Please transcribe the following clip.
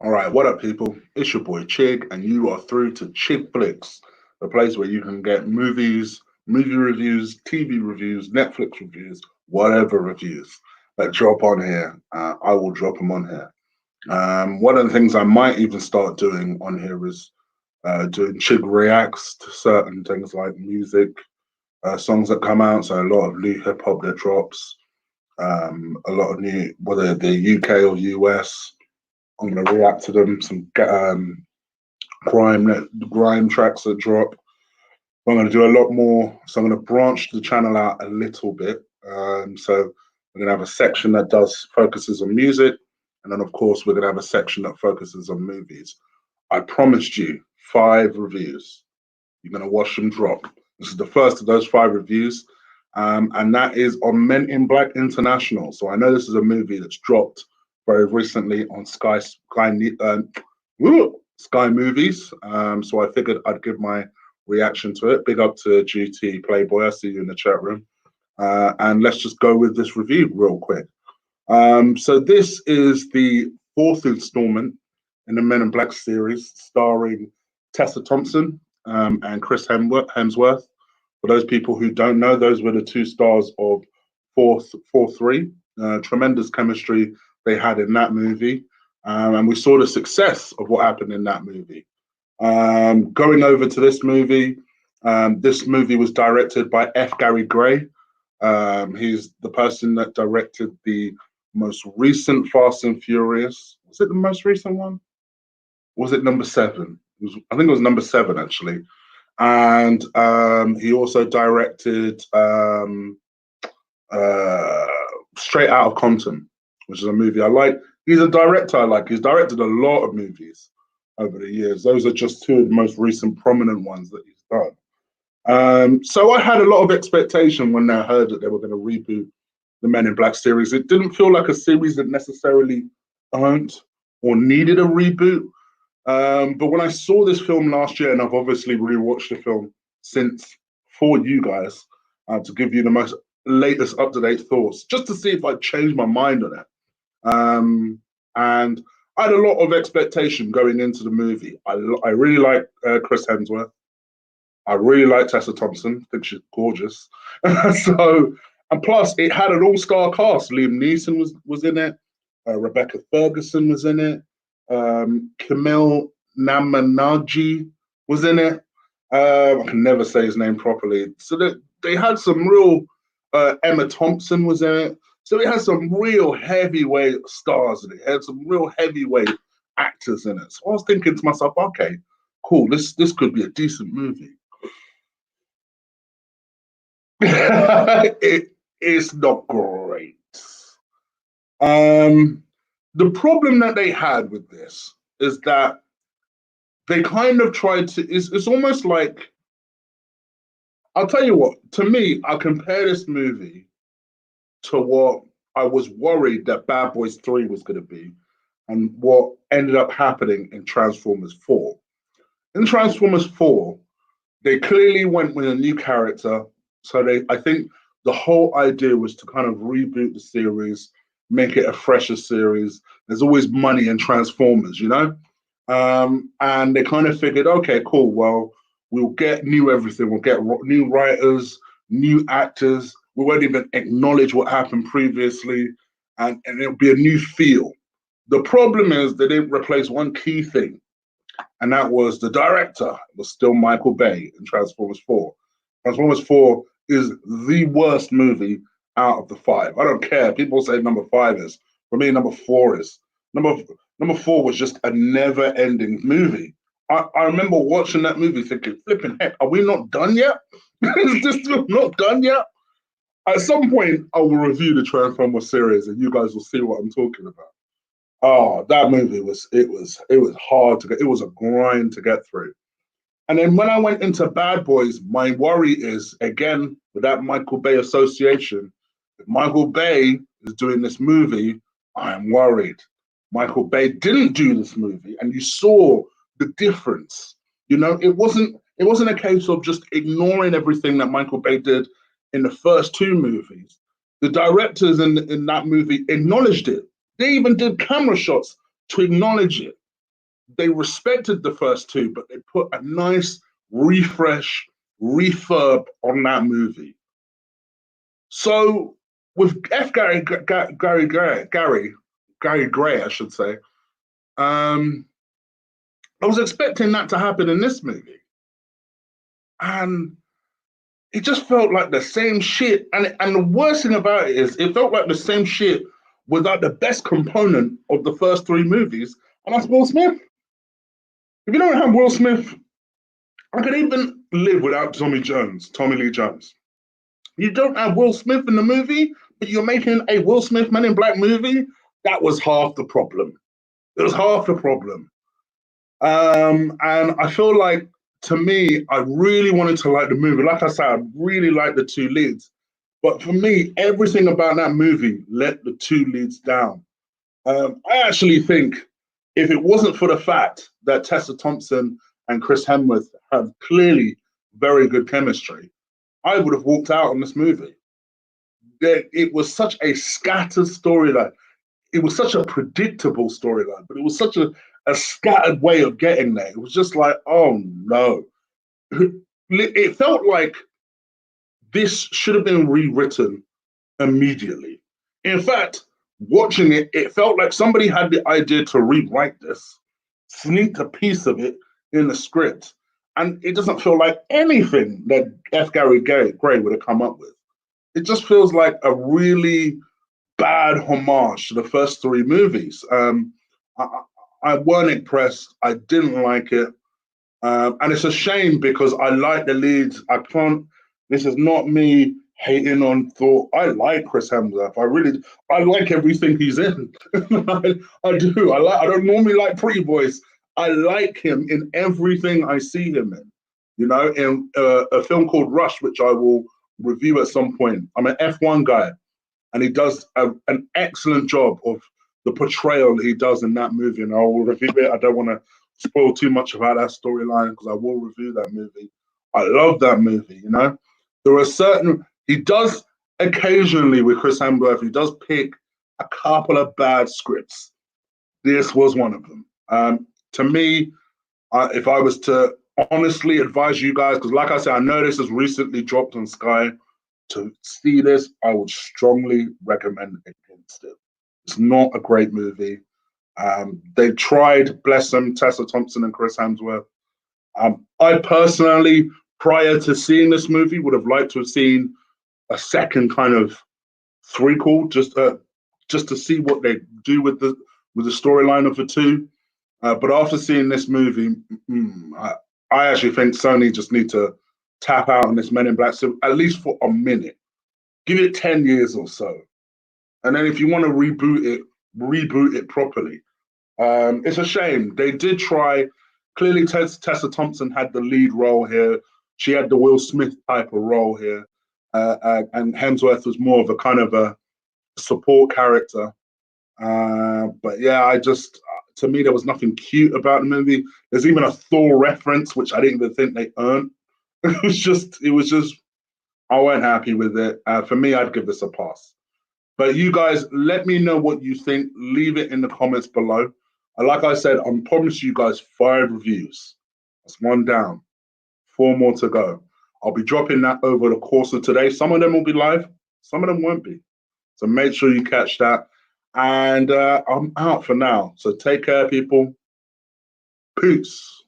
All right, what up, people? It's your boy Chig, and you are through to Chig Flicks, the place where you can get movies, movie reviews, TV reviews, Netflix reviews, whatever reviews that drop on here. I will drop them on here. One of the things I might even start doing on here is doing Chig reacts to certain things like music, songs that come out. So a lot of new hip hop that drops, a lot of new, whether they're UK or US. I'm gonna react to them. Some grime tracks that drop. I'm gonna do a lot more. So I'm gonna branch the channel out a little bit. So we're gonna have a section that does focuses on music, and then of course we're gonna have a section that focuses on movies. I promised you 5 reviews. You're gonna watch them drop. This is the first of those 5 reviews, and that is on Men in Black International. So I know this is a movie that's dropped very recently on Sky Movies. So I figured I'd give my reaction to it. Big up to GT Playboy. I see you in the chat room. And let's just go with this review real quick. So this is the 4th installment in the Men in Black series, starring Tessa Thompson and Chris Hemsworth. For those people who don't know, those were the 2 stars of 4-3. Tremendous chemistry they had in that movie. And we saw the success of what happened in that movie. Going over to this movie was directed by F. Gary Gray. He's the person that directed the most recent Fast and Furious. Was it the most recent one? Was it number 7? I think it was number 7, actually. And he also directed Straight Outta Compton, which is a movie I like. He's a director I like. He's directed a lot of movies over the years. Those are just 2 of the most recent prominent ones that he's done. So I had a lot of expectation when I heard that they were going to reboot the Men in Black series. It didn't feel like a series that necessarily earned or needed a reboot. But when I saw this film last year, and I've obviously rewatched the film since for you guys to give you the most latest up-to-date thoughts, just to see if I'd changed my mind on it. And I had a lot of expectation going into the movie. I really like Chris Hemsworth. I really like Tessa Thompson. I think she's gorgeous. So, and plus it had an all-star cast. Liam Neeson was in it. Rebecca Ferguson was in it. Camille Namanaji was in it. I can never say his name properly. So they had some real. Emma Thompson was in it. So it had some real heavyweight stars in it. It had some real heavyweight actors in it. So I was thinking to myself, okay, cool, this could be a decent movie. It's not great. The problem that they had with this is that they kind of tried to, it's almost like, I'll tell you what, to me, I compare this movie to what I was worried that Bad Boys 3 was going to be and what ended up happening in Transformers 4. In Transformers 4, they clearly went with a new character. So I think the whole idea was to kind of reboot the series, make it a fresher series. There's always money in Transformers, you know? And they kind of figured, okay, cool, well, we'll get new everything. We'll get new writers, new actors. We won't even acknowledge what happened previously, and it'll be a new feel. The problem is they didn't replace one key thing, and that was the director. It was still Michael Bay in Transformers 4. Transformers 4 is the worst movie out of the 5. I don't care. People say number 5 is. For me, number 4 is. Number 4 was just a never-ending movie. I remember watching that movie thinking, flipping heck, are we not done yet? Is this still not done yet? At some point, I will review the Transformers series and you guys will see what I'm talking about. Oh, that movie was hard to get. It was a grind to get through. And then when I went into Bad Boys, my worry is, again, with that Michael Bay association, if Michael Bay is doing this movie, I am worried. Michael Bay didn't do this movie, and you saw the difference. You know, it wasn't a case of just ignoring everything that Michael Bay did in the first 2 movies. The directors in that movie acknowledged it. They even did camera shots to acknowledge it. they respected the first two, but they put a nice refresh, refurb on that movie. So with Gary Gray, I should say, I was expecting that to happen in this movie, and it just felt like the same shit. And the worst thing about it is, it felt like the same shit without the best component of the first three movies, and that's Will Smith. If you don't have Will Smith, I could even live without Tommy Lee Jones. You don't have Will Smith in the movie, but you're making a Will Smith Men in Black movie. That was half the problem. It was half the problem. And I feel like, to me, I really wanted to like the movie. Like I said, I really like the two leads. But for me, everything about that movie let the two leads down. I actually think if it wasn't for the fact that Tessa Thompson and Chris Hemsworth have clearly very good chemistry, I would have walked out on this movie. It was such a scattered storyline. It was such a predictable storyline, but it was such a scattered way of getting there. It was just like, oh no. It felt like this should have been rewritten immediately. In fact, watching it, it felt like somebody had the idea to rewrite this, sneaked a piece of it in the script, and it doesn't feel like anything that Gary Gray would have come up with. It just feels like a really bad homage to the first three movies. I, I weren't impressed. I didn't like it. And it's a shame because I like the leads. I can't, this is not me hating on Thor. I like Chris Hemsworth. I like everything he's in. I do. I don't normally like Pretty Boys. I like him in everything I see him in. You know, in a film called Rush, which I will review at some point. I'm an F1 guy, and he does an excellent job of the portrayal that he does in that movie. And I will review it. I don't want to spoil too much about that storyline because I will review that movie. I love that movie. You know, there are certain he does occasionally with Chris Hemsworth. He does pick a couple of bad scripts. This was one of them. To me, if I was to honestly advise you guys, because like I said, I know this has recently dropped on Sky, to see this, I would strongly recommend against it. It's not a great movie. They tried, bless them, Tessa Thompson and Chris Hemsworth. I personally, prior to seeing this movie, would have liked to have seen a second kind of threequel, just to see what they do with the storyline of the two. But after seeing this movie, I actually think Sony just need to tap out on this Men in Black, so at least for a minute. Give it 10 years or so. And then if you want to reboot it properly. It's a shame. They did try. Clearly, Tessa Thompson had the lead role here. She had the Will Smith type of role here. And Hemsworth was more of a kind of a support character. But yeah, to me, there was nothing cute about the movie. There's even a Thor reference, which I didn't even think they earned. It was just, I wasn't happy with it. For me, I'd give this a pass. But you guys, let me know what you think. Leave it in the comments below. And like I said, I promise you guys 5 reviews. That's 1 down, 4 more to go. I'll be dropping that over the course of today. Some of them will be live, some of them won't be. So make sure you catch that. And I'm out for now. So take care, people. Peace.